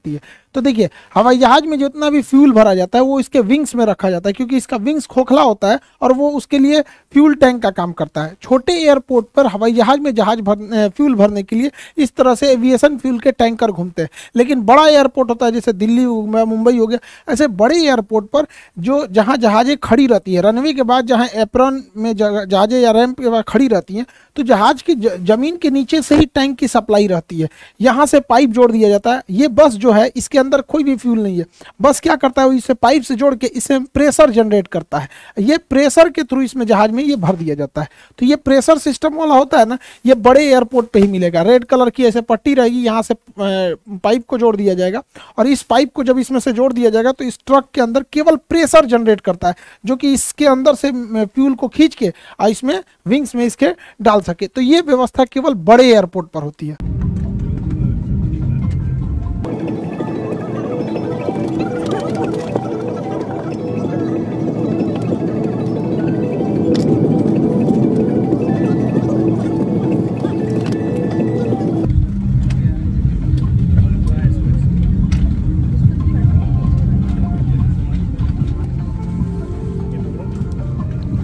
सकती है। तो देखिए हवाई जहाज में जितना भी फ्यूल भरा जाता है वो इसके विंग्स में रखा जाता है, क्योंकि इसका विंग्स खोखला होता है और वो उसके लिए फ्यूल टैंक का काम करता है। छोटे एयरपोर्ट पर हवाई जहाज में फ्यूल भरने के लिए इस तरह से एविएशन फ्यूल के टैंकर घूमते हैं। लेकिन बड़ा एयरपोर्ट होता है जैसे दिल्ली हो गया, मुंबई हो गया, ऐसे बड़े एयरपोर्ट पर जो जहाँ जहाजें खड़ी रहती है, रनवे के बाद जहाँ एप्रॉन में जहाजें या रैंप के बाद खड़ी रहती हैं, तो जहाज की जमीन के नीचे से ही टैंक की सप्लाई रहती है। यहाँ से पाइप जोड़ दिया जाता है। ये बस जो है इसके अंदर कोई भी फ्यूल नहीं है, बस क्या करता है इसे पाइप से जोड़ के इसे प्रेशर जनरेट करता है। ये प्रेशर के थ्रू इसमें जहाज में ये भर दिया जाता है। तो ये प्रेशर सिस्टम वाला होता है ना, ये बड़े एयरपोर्ट पे ही मिलेगा। रेड कलर की ऐसे पट्टी रहेगी, यहाँ से पाइप को जोड़ दिया जाएगा और इस पाइप को जब इसमें से जोड़ दिया जाएगा तो इस ट्रक के अंदर केवल प्रेशर जनरेट करता है, जो कि इसके अंदर से फ्यूल को खींच के इसमें विंग्स में इसके डाल सके। तो ये व्यवस्था केवल बड़े एयरपोर्ट पर होती है।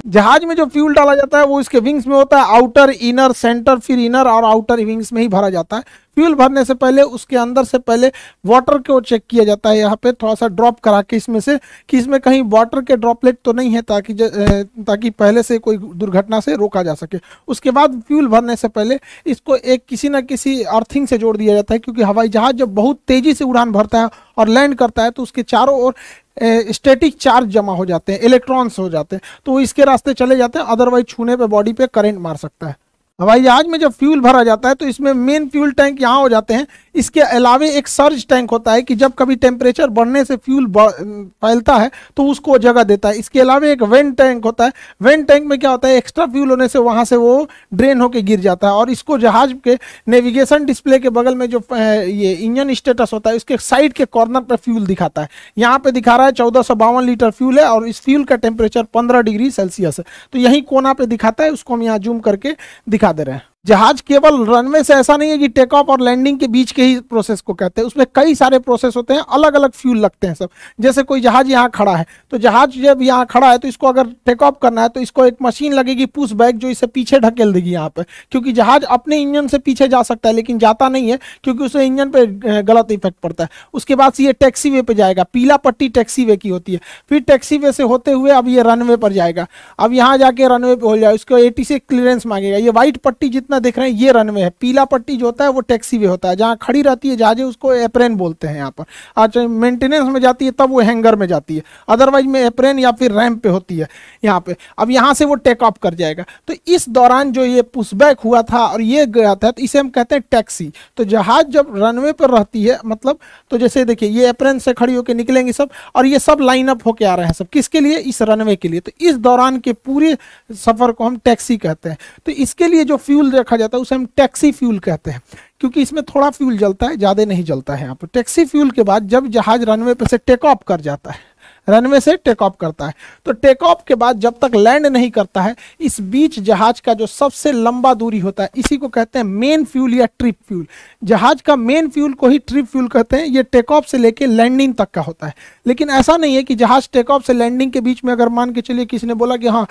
जहाज में जो फ्यूल डाला जाता है वो इसके विंग्स में होता है, आउटर, इनर, सेंटर, फिर इनर और आउटर विंग्स में ही भरा जाता है। फ्यूल भरने से पहले उसके अंदर से पहले वाटर को चेक किया जाता है, यहाँ पे थोड़ा सा ड्रॉप करा के इसमें से कि इसमें कहीं वाटर के ड्रॉपलेट तो नहीं है, ताकि पहले से कोई दुर्घटना से रोका जा सके। उसके बाद फ्यूल भरने से पहले इसको एक किसी न किसी अर्थिंग से जोड़ दिया जाता है, क्योंकि हवाई जहाज जब बहुत तेजी से उड़ान भरता है और लैंड करता है तो उसके चारों ओर स्टैटिक चार्ज जमा हो जाते हैं, इलेक्ट्रॉन्स हो जाते हैं, तो वो इसके रास्ते चले जाते हैं, अदरवाइज छूने पे बॉडी पे करंट मार सकता है। हवाई जहाज में जब फ्यूल भरा जाता है तो इसमें मेन फ्यूल टैंक यहाँ हो जाते हैं। इसके अलावे एक सर्ज टैंक होता है कि जब कभी टेम्परेचर बढ़ने से फ्यूल फैलता है तो उसको जगह देता है। इसके अलावा एक वेंट टैंक होता है। वेंट टैंक में क्या होता है, एक्स्ट्रा फ्यूल होने से वहाँ से वो ड्रेन होकर गिर जाता है और इसको जहाज के नेविगेशन डिस्प्ले के बगल में जो ये इंजन स्टेटस होता है उसके साइड के कॉर्नर पर फ्यूल दिखाता है। यहाँ पे दिखा रहा है 1452 लीटर फ्यूल है और इस फ्यूल का टेम्परेचर 15 डिग्री सेल्सियस है। तो यही कोना पे दिखाता है, उसको हम यहाँ जूम करके दिखा दे रहे हैं। जहाज केवल रनवे से ऐसा नहीं है कि टेक ऑफ और लैंडिंग के बीच के ही प्रोसेस को कहते हैं, उसमें कई सारे प्रोसेस होते हैं, अलग अलग फ्यूल लगते हैं सब। जैसे कोई जहाज यहाँ खड़ा है तो जहाज जब यहाँ खड़ा है तो इसको अगर टेक ऑफ करना है तो इसको एक मशीन लगेगी पुश बैक, जो इसे पीछे ढकेल देगी यहाँ पे, क्योंकि जहाज अपने इंजन से पीछे जा सकता है लेकिन जाता नहीं है क्योंकि उसे इंजन पे गलत इफेक्ट पड़ता है। उसके बाद ये टैक्सी वे पे जाएगा, पीला पट्टी टैक्सी वे की होती है। फिर टैक्सी वे से होते हुए अब ये रनवे पर जाएगा। अब यहाँ जाके रनवे पे हो जाए, उसको ATC क्लियरेंस मांगेगा। ये व्हाइट पट्टी जितना देख रहे हैं ये रनवे है, पीला पट्टी जो होता है वो टैक्सी वे होता है, जहाँ खड़ी रहती है जहाजें उसको एप्रेन बोलते हैं यहाँ पर। आज मेंटेनेंस में जाती है तब वो हैंगर में जाती है, अदरवाइज में एप्रेन या फिर रैंप पे होती है यहाँ पे। अब यहाँ से वो टेक ऑफ कर जाएगा। तो इस दौरान जो ये पुशबैक हुआ था और ये गया था तो इसे हम कहते हैं टैक्सी। तो जहाज जब रनवे पर रहती है मतलब, तो जैसे देखिए ये एप्रेन से खड़ी होकर निकलेंगे सब और ये सब लाइन अप होके आ रहे हैं सब, किसके लिए, इस रनवे के लिए। तो इस दौरान के पूरे सफर को हम टैक्सी कहते हैं। तो इसके लिए जो फ्यूल रखा जाता है उसे हम टैक्सी फ्यूल कहते हैं, क्योंकि इसमें थोड़ा फ्यूल जलता है, ज्यादा नहीं जलता है यहाँ पर। टैक्सी फ्यूल के बाद जब जहाज रनवे पे से टेक ऑफ कर जाता है, रनवे से टेक ऑफ करता है, तो टेक ऑफ के बाद जब तक लैंड नहीं करता है, इस बीच जहाज का जो सबसे लंबा दूरी होता है इसी को कहते हैं मेन फ्यूल या ट्रिप फ्यूल। जहाज का मेन फ्यूल को ही ट्रिप फ्यूल कहते हैं। ये टेक ऑफ से लेके लैंडिंग तक का होता है। लेकिन ऐसा नहीं है कि जहाज टेक ऑफ से लैंडिंग के बीच में अगर मान के चलिए किसी ने बोला कि हाँ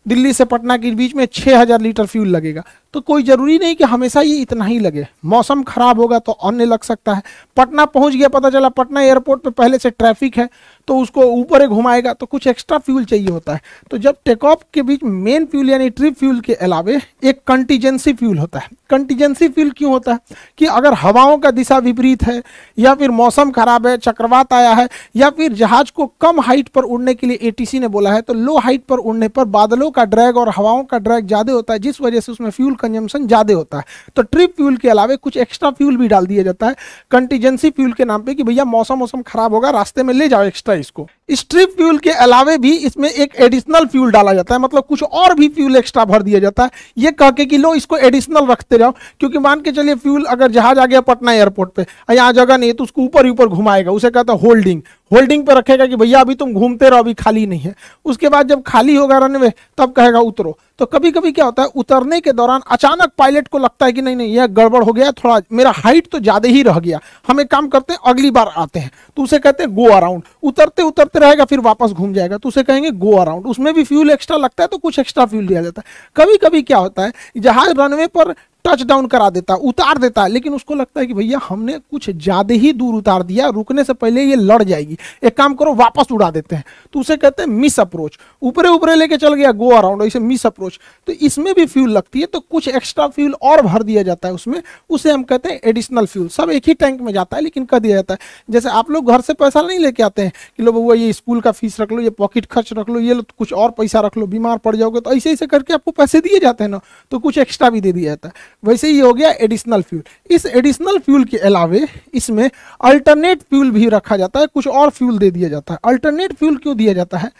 दिल्ली से पटना के बीच में 6000 लीटर फ्यूल लगेगा, तो कोई जरूरी नहीं कि हमेशा ये इतना ही लगे। मौसम खराब होगा तो अन्य लग सकता है। पटना पहुंच गया, पता चला पटना एयरपोर्ट पे पहले से ट्रैफिक है तो उसको ऊपर ही घुमाएगा, तो कुछ एक्स्ट्रा फ्यूल चाहिए होता है। तो जब टेक ऑफ के बीच मेन फ्यूल यानी ट्रिप फ्यूल के अलावे एक कंटीजेंसी फ्यूल होता है। कंटीजेंसी फ्यूल क्यों होता है कि अगर हवाओं का दिशा विपरीत है या फिर मौसम खराब है, चक्रवात आया है, या फिर जहाज को कम हाइट पर उड़ने के लिए ATC ने बोला है, तो लो हाइट पर उड़ने पर बादलों का ड्रैग और हवाओं का ड्रैग ज्यादा होता है, जिस वजह से उसमें फ्यूल कंजम्पशन ज्यादा होता है। तो ट्रिप फ्यूल के अलावे कुछ एक्स्ट्रा फ्यूल भी डाल दिया जाता है कंटीजेंसी फ्यूल के नाम पे कि भैया मौसम खराब होगा, रास्ते में ले जाओ एक्स्ट्रा इसको। इस ट्रिप फ्यूल के अलावे भी इसमें एक एडिशनल फ्यूल डाला जाता है, मतलब कुछ और भी फ्यूल एक्स्ट्रा भर दिया जाता है, ये कह के कि लो इसको एडिशनल रखते जाओ। क्योंकि मान के चलिए फ्यूल अगर जहाज आ गया पटना एयरपोर्ट पे, यहाँ जगह नहीं है तो उसको ऊपर ही ऊपर घुमाएगा, उसे कहता है होल्डिंग। होल्डिंग पे रखेगा कि भैया अभी तुम घूमते रहो, अभी खाली नहीं है। उसके बाद जब खाली होगा रनवे तब कहेगा उतरो। तो कभी कभी क्या होता है, उतरने के दौरान अचानक पायलट को लगता है कि नहीं नहीं यह गड़बड़ हो गया, थोड़ा मेरा हाइट तो ज्यादा ही रह गया, हम एक काम करते हैं अगली बार आते हैं। तो उसे कहते हैं गो अराउंड। उतरते उतरते रहेगा फिर वापस घूम जाएगा, तो उसे कहेंगे गो अराउंड। उसमें भी फ्यूल एक्स्ट्रा लगता है तो कुछ एक्स्ट्रा फ्यूल दिया जाता है। कभी कभी क्या होता है, जहाज रनवे पर टच डाउन करा देता है, उतार देता है, लेकिन उसको लगता है कि भैया हमने कुछ ज्यादा ही दूर उतार दिया, रुकने से पहले ये लड़ जाएगी, एक काम करो वापस उड़ा देते हैं। तो उसे कहते हैं मिस अप्रोच। ऊपरे ऊपरे लेके चल गया गो अराउंड, ऐसे मिस अप्रोच। तो इसमें भी फ्यूल लगती है, तो कुछ एक्स्ट्रा फ्यूल और भर दिया जाता है उसमें, उसे हम कहते हैं एडिशनल फ्यूल। सब एक ही टैंक में जाता है लेकिन कर दिया जाता है। जैसे आप लोग घर से पैसा नहीं लेके आते हैं कि लो बउआ ये स्कूल का फीस रख लो, ये पॉकेट खर्च रख लो, ये लो कुछ और पैसा रख लो, बीमार पड़ जाओगे, तो ऐसे ऐसे करके आपको पैसे दिए जाते हैं ना, तो कुछ एक्स्ट्रा भी दे दिया जाता है। वैसे ही हो गया एडिशनल फ्यूल। इस एडिशनल फ्यूल के अलावे इसमें अल्टरनेट फ्यूल भी रखा जाता है, कुछ और फ्यूल दे दिया जाता है। अल्टरनेट फ्यूल क्यों दिया जाता है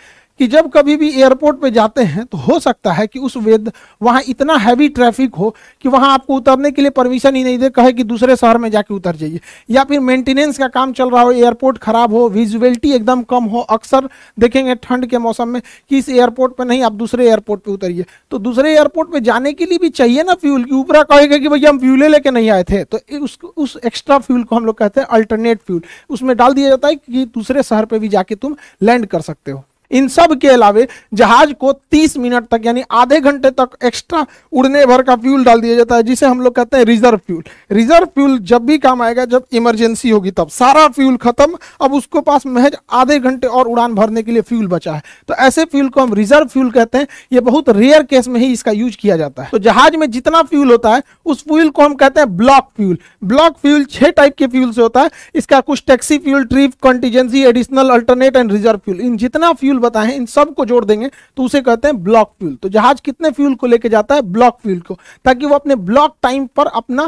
कि जब कभी भी एयरपोर्ट पे जाते हैं तो हो सकता है कि उस वेद वहां इतना हैवी ट्रैफिक हो कि वहां आपको उतरने के लिए परमिशन ही नहीं दे, कहे कि दूसरे शहर में जाके उतर जाइए, या फिर मेंटेनेंस का काम चल रहा हो, एयरपोर्ट खराब हो, विजुअलिटी एकदम कम हो। अक्सर देखेंगे ठंड के मौसम में कि इस एयरपोर्ट पे नहीं, आप दूसरे एयरपोर्ट पे उतरिए। तो दूसरे एयरपोर्ट पे जाने के लिए भी चाहिए ना फ्यूल, की ऊपरा कहेगा कि भैया हम फ्यूले लेके नहीं आए थे, तो उस एक्स्ट्रा फ्यूल को हम लोग कहते हैं अल्टरनेट फ्यूल। उसमें डाल दिया जाता है कि दूसरे शहर पे भी जाके तुम लैंड कर सकते हो। इन सब के अलावे जहाज को 30 मिनट तक यानी आधे घंटे तक एक्स्ट्रा उड़ने भर का फ्यूल डाल दिया जाता है, जिसे हम लोग कहते हैं रिजर्व फ्यूल। रिजर्व फ्यूल जब भी काम आएगा, जब इमरजेंसी होगी तब। सारा फ्यूल खत्म, अब उसको पास महज आधे घंटे और उड़ान भरने के लिए फ्यूल बचा है, तो ऐसे फ्यूल को हम रिजर्व फ्यूल कहते हैं। ये बहुत रेयर केस में ही इसका यूज किया जाता है। तो जहाज में जितना फ्यूल होता है उस फ्यूल को हम कहते हैं block fuel. Block fuel 6 type के फ्यूल से होता है। इसका कुछ taxi fuel, trip, contingency, additional, alternate and reserve fuel, इन जितना फ्यूल बताएं इन सब को जोड़ देंगे तो उसे कहते हैं ब्लॉक फ्यूल। तो जहाज कितने फ्यूल को लेके जाता है? ब्लॉक फ्यूल को, ताकि वो अपने ब्लॉक टाइम पर अपना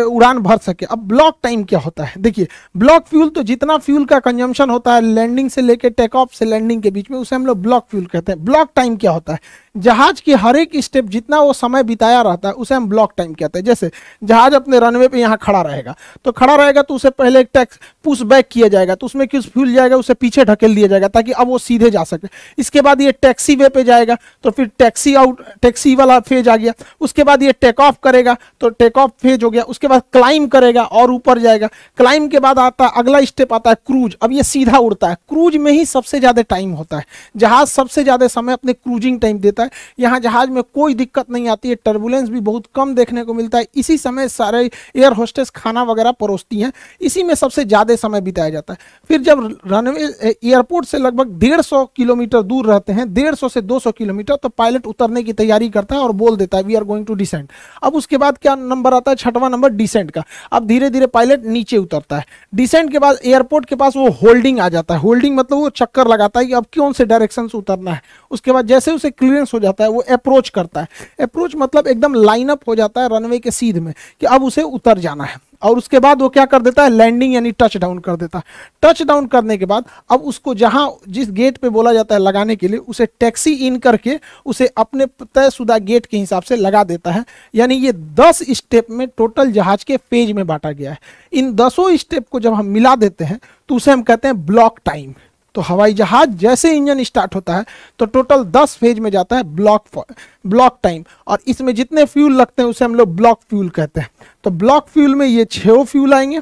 उड़ान भर सके। अब ब्लॉक टाइम क्या होता है? देखिए, ब्लॉक फ्यूल तो जितना फ्यूल का कंजम्पशन होता है लैंडिंग से लेके टेक ऑफ से लैंडिंग के बीच में, उसे हम लोग ब्लॉक फ्यूल कहते हैं। ब्लॉक टाइम क्या होता है? जहाज की हर एक स्टेप जितना वो समय बिताया रहता है उसे हम ब्लॉक टाइम कहते हैं। जैसे जहाज अपने रनवे पे यहाँ खड़ा रहेगा, तो खड़ा रहेगा तो उसे पहले एक टैक्स पुश बैक किया जाएगा, तो उसमें कुछ फ्यूल जाएगा, उसे पीछे ढकेल दिया जाएगा ताकि अब वो सीधे जा सके। इसके बाद ये टैक्सी वे पे जाएगा, तो फिर टैक्सी वाला फेज आ गया। उसके बाद ये टेक ऑफ करेगा, तो टेक ऑफ फेज हो गया। उसके बाद क्लाइम करेगा और ऊपर जाएगा। क्लाइम के बाद आता है अगला स्टेप आता है क्रूज। अब ये सीधा उड़ता है। क्रूज में ही सबसे ज्यादा टाइम होता है, जहाज सबसे ज्यादा समय अपने क्रूजिंग टाइम देता है। यहाँ जहाज में कोई दिक्कत नहीं आती है, टर्बुलेंस भी बहुत कम देखने को मिलता है। इसी समय सारे एयर होस्टेस खाना वगैरह परोसती हैं, इसी में सबसे ज्यादा समय बिताया जाता है। फिर जब रनवे एयरपोर्ट से लगभग 150 किलोमीटर दूर रहते हैं, 150 से 200 किलोमीटर, तो पायलट उतरने की तैयारी करता है और बोल देता है we are going to descend. अब उसके बाद क्या नंबर आता है? 6वां नंबर डिसेंट का। अब धीरे धीरे पायलट नीचे उतरता है। डिसेंट के बाद एयरपोर्ट के पास वो होल्डिंग आ जाता है। होल्डिंग मतलब वो चक्कर लगाता है कि अब कौन से डायरेक्शन से उतरना है। उसके बाद जैसे उसे क्लियरेंस हो जाता है वो अप्रोच करता है। अप्रोच मतलब एकदम लाइनअप हो जाता है रनवे के सीध में कि अब उसे उतर जाना है। और उसके बाद वो क्या कर देता है? लैंडिंग यानी टच डाउन कर देता है। टच डाउन करने के बाद अब उसको जहां जिस गेट पे बोला जाता है लगाने के लिए, उसे टैक्सी इन करके उसे अपने तयशुदा गेट के हिसाब से लगा देता है। यानी ये 10 स्टेप में टोटल जहाज के फेज में बांटा गया है। इन 10 स्टेप को जब हम मिला देते हैं तो उसे हम कहते हैं ब्लॉक टाइम। तो हवाई जहाज जैसे इंजन स्टार्ट होता है तो टोटल 10 फेज में जाता है ब्लॉक टाइम, और इसमें जितने फ्यूल लगते हैं उसे हम लोग ब्लॉक फ्यूल कहते हैं। तो ब्लॉक फ्यूल में ये 6 फ्यूल आएंगे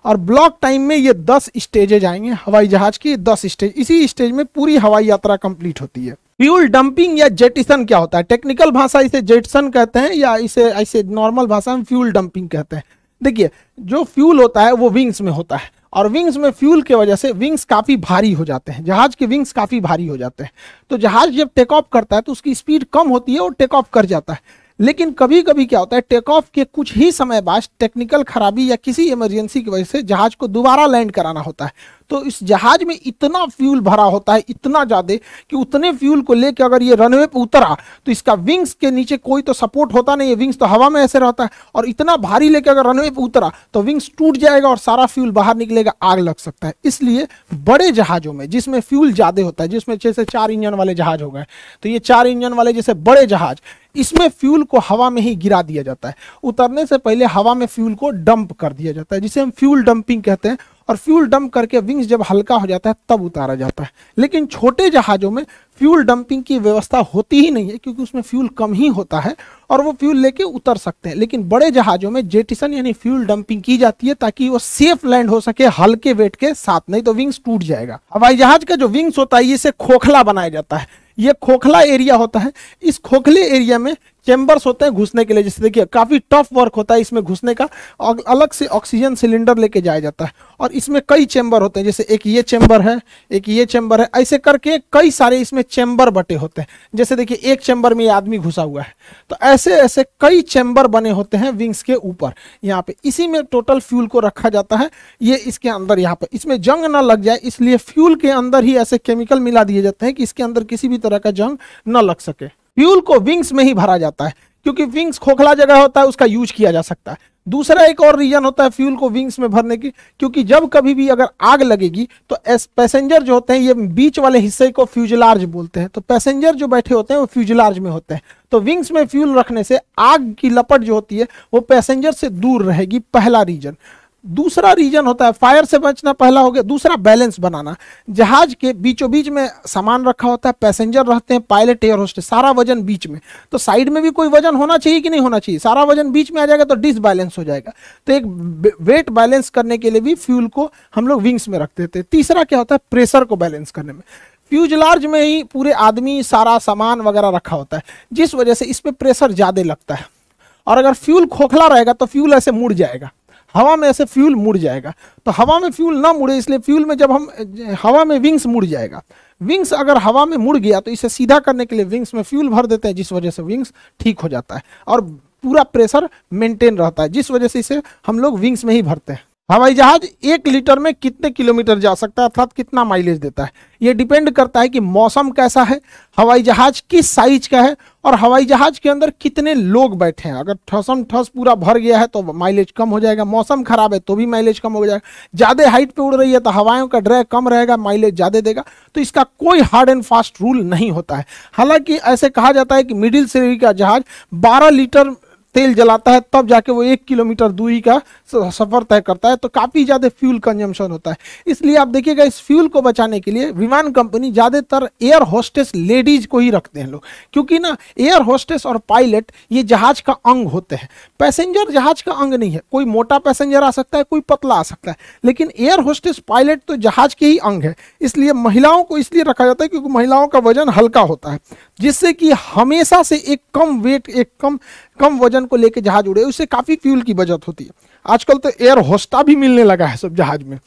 और ब्लॉक टाइम में ये 10 स्टेजेज आएंगे। हवाई जहाज की 10 स्टेज, इसी स्टेज में पूरी हवाई यात्रा कंप्लीट होती है। फ्यूल डंपिंग या जेटिसन क्या होता है? टेक्निकल भाषा इसे जेटिसन कहते हैं, या इसे ऐसे नॉर्मल भाषा में फ्यूल डंपिंग कहते हैं। देखिए, जो फ्यूल होता है वो विंग्स में होता है, और विंग्स में फ्यूल के वजह से विंग्स काफी भारी हो जाते हैं। जहाज के विंग्स काफी भारी हो जाते हैं, तो जहाज जब टेक ऑफ करता है तो उसकी स्पीड कम होती है और टेक ऑफ कर जाता है। लेकिन कभी कभी क्या होता है, टेक ऑफ के कुछ ही समय बाद टेक्निकल खराबी या किसी इमरजेंसी की वजह से जहाज को दोबारा लैंड कराना होता है। तो इस जहाज में इतना फ्यूल भरा होता है, इतना ज्यादा कि उतने फ्यूल को लेकर अगर ये रनवे पे उतरा तो इसका विंग्स के नीचे कोई तो सपोर्ट होता नहीं है, विंग्स तो हवा में ऐसे रहता है, और इतना भारी लेकर अगर रनवे पे उतरा तो विंग्स टूट जाएगा और सारा फ्यूल बाहर निकलेगा, आग लग सकता है। इसलिए बड़े जहाजों में जिसमें फ्यूल ज्यादा होता है, जिसमें जैसे 4 इंजन वाले जहाज हो गए, तो ये 4 इंजन वाले जैसे बड़े जहाज, इसमें फ्यूल को हवा में ही गिरा दिया जाता है। उतरने से पहले हवा में फ्यूल को डंप कर दिया जाता है, जिसे हम फ्यूल डंपिंग कहते हैं। और फ्यूल डंप करके विंग्स जब हल्का हो जाता है तब उतारा जाता है। लेकिन छोटे जहाजों में फ्यूल डंपिंग की व्यवस्था होती ही नहीं है, क्योंकि उसमें फ्यूल कम ही होता है और वो फ्यूल लेके उतर सकते हैं। लेकिन बड़े जहाजों में जेटिसन यानी फ्यूल डंपिंग की जाती है ताकि वो सेफ लैंड हो सके हल्के वेट के साथ, नहीं तो विंग्स टूट जाएगा। हवाई जहाज का जो विंग्स होता है इसे खोखला बनाया जाता है। ये खोखला एरिया होता है, इस खोखले एरिया में चेंबर्स होते हैं घुसने के लिए। जैसे देखिए काफी टफ वर्क होता है इसमें घुसने का, और अलग से ऑक्सीजन सिलेंडर लेके जाया जाता है और इसमें कई चेंबर होते हैं। जैसे एक ये चेंबर है, एक ये चेंबर है, ऐसे करके कई सारे इसमें चेंबर बटे होते हैं। जैसे देखिए एक चेंबर में ये आदमी घुसा हुआ है, तो ऐसे ऐसे कई चेंबर बने होते हैं विंग्स के ऊपर यहाँ पे। इसी में टोटल फ्यूल को रखा जाता है। ये इसके अंदर यहाँ पे इसमें जंग ना लग जाए इसलिए फ्यूल के अंदर ही ऐसे केमिकल मिला दिए जाते हैं कि इसके अंदर किसी भी तरह का जंग न लग सके। फ्यूल को विंग्स में ही भरा जाता है क्योंकि विंग्स खोखला जगह होता है, उसका यूज किया जा सकता है। दूसरा एक और रीजन होता है फ्यूल को विंग्स में भरने की, क्योंकि जब कभी भी अगर आग लगेगी तो पैसेंजर जो होते हैं, ये बीच वाले हिस्से को फ्यूजलार्ज बोलते हैं, तो पैसेंजर जो बैठे होते हैं वो फ्यूजलार्ज में होते हैं। तो विंग्स में फ्यूल रखने से आग की लपट जो होती है वो पैसेंजर से दूर रहेगी, पहला रीजन। दूसरा रीजन होता है फायर से बचना, पहला हो गया। दूसरा बैलेंस बनाना। जहाज के बीचों बीच में सामान रखा होता है, पैसेंजर रहते हैं, पायलट, एयर होस्टेस, सारा वजन बीच में। तो साइड में भी कोई वजन होना चाहिए कि नहीं होना चाहिए? सारा वजन बीच में आ जाएगा तो डिसबैलेंस हो जाएगा। तो एक वेट बैलेंस करने के लिए भी फ्यूल को हम लोग विंग्स में रख देते हैं। तीसरा क्या होता है? प्रेशर को बैलेंस करने में। फ्यूजलार्ज में ही पूरे आदमी, सारा सामान वगैरह रखा होता है, जिस वजह से इस पर प्रेशर ज्यादा लगता है। और अगर फ्यूल खोखला रहेगा तो फ्यूल ऐसे मुड़ जाएगा, हवा में ऐसे फ्यूल मुड़ जाएगा। तो हवा में फ्यूल ना मुड़े इसलिए फ्यूल में जब हम हवा में विंग्स मुड़ जाएगा। विंग्स अगर हवा में मुड़ गया तो इसे सीधा करने के लिए विंग्स में फ्यूल भर देते हैं, जिस वजह से विंग्स ठीक हो जाता है और पूरा प्रेशर मेंटेन रहता है, जिस वजह से इसे हम लोग विंग्स में ही भरते हैं। हवाई जहाज 1 लीटर में कितने किलोमीटर जा सकता है, अर्थात कितना माइलेज देता है? ये डिपेंड करता है कि मौसम कैसा है, हवाई जहाज किस साइज का है और हवाई जहाज के अंदर कितने लोग बैठे हैं। अगर ठसम ठस पूरा भर गया है तो माइलेज कम हो जाएगा, मौसम खराब है तो भी माइलेज कम हो जाएगा, ज़्यादा हाइट पे उड़ रही है तो हवाओं का ड्रैग कम रहेगा, माइलेज ज़्यादा देगा। तो इसका कोई हार्ड एंड फास्ट रूल नहीं होता है। हालांकि ऐसे कहा जाता है कि मिडिल श्रेणी का जहाज 12 लीटर तेल जलाता है तब जाके वो 1 किलोमीटर दूरी का सफर तय करता है, तो काफी ज्यादा फ्यूल कंजम्पशन होता है। इसलिए आप देखिएगा इस फ्यूल को बचाने के लिए विमान कंपनी ज्यादातर एयर होस्टेस लेडीज को ही रखते हैं लोग, क्योंकि ना एयर होस्टेस और पायलट ये जहाज का अंग होते हैं। पैसेंजर जहाज का अंग नहीं है, कोई मोटा पैसेंजर आ सकता है, कोई पतला आ सकता है, लेकिन एयर होस्टेस पायलट तो जहाज के ही अंग है। इसलिए महिलाओं को इसलिए रखा जाता है क्योंकि महिलाओं का वजन हल्का होता है, जिससे कि हमेशा से एक कम वेट, एक कम वजन को लेके जहाज उड़े, उससे काफी फ्यूल की बचत होती है। आजकल तो एयर होस्टा भी मिलने लगा है सब जहाज में,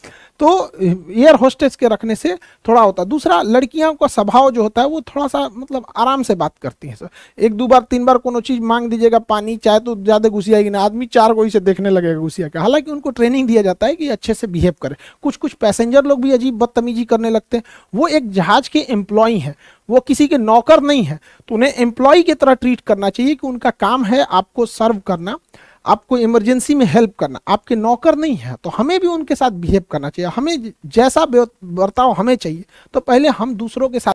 तो एयर होस्टेस के रखने से थोड़ा होता है। दूसरा, लड़कियों का स्वभाव जो होता है वो थोड़ा सा मतलब आराम से बात करती हैं। एक 2 बार 3 बार कोनो चीज मांग दीजिएगा, पानी चाहे, तो ज्यादा घुसियाएगी ना, आदमी 4 कोई से देखने लगेगा घुसिया के। हालांकि उनको ट्रेनिंग दिया जाता है कि अच्छे से बिहेव करे। कुछ पैसेंजर लोग भी अजीब बदतमीजी करने लगते हैं। वो एक जहाज के एम्प्लॉय हैं, वो किसी के नौकर नहीं है, तो उन्हें एम्प्लॉय की तरह ट्रीट करना चाहिए कि उनका काम है आपको सर्व करना, आपको इमरजेंसी में हेल्प करना, आपके नौकर नहीं है। तो हमें भी उनके साथ बिहेव करना चाहिए, हमें जैसा बर्ताव हमें चाहिए, तो पहले हम दूसरों के साथ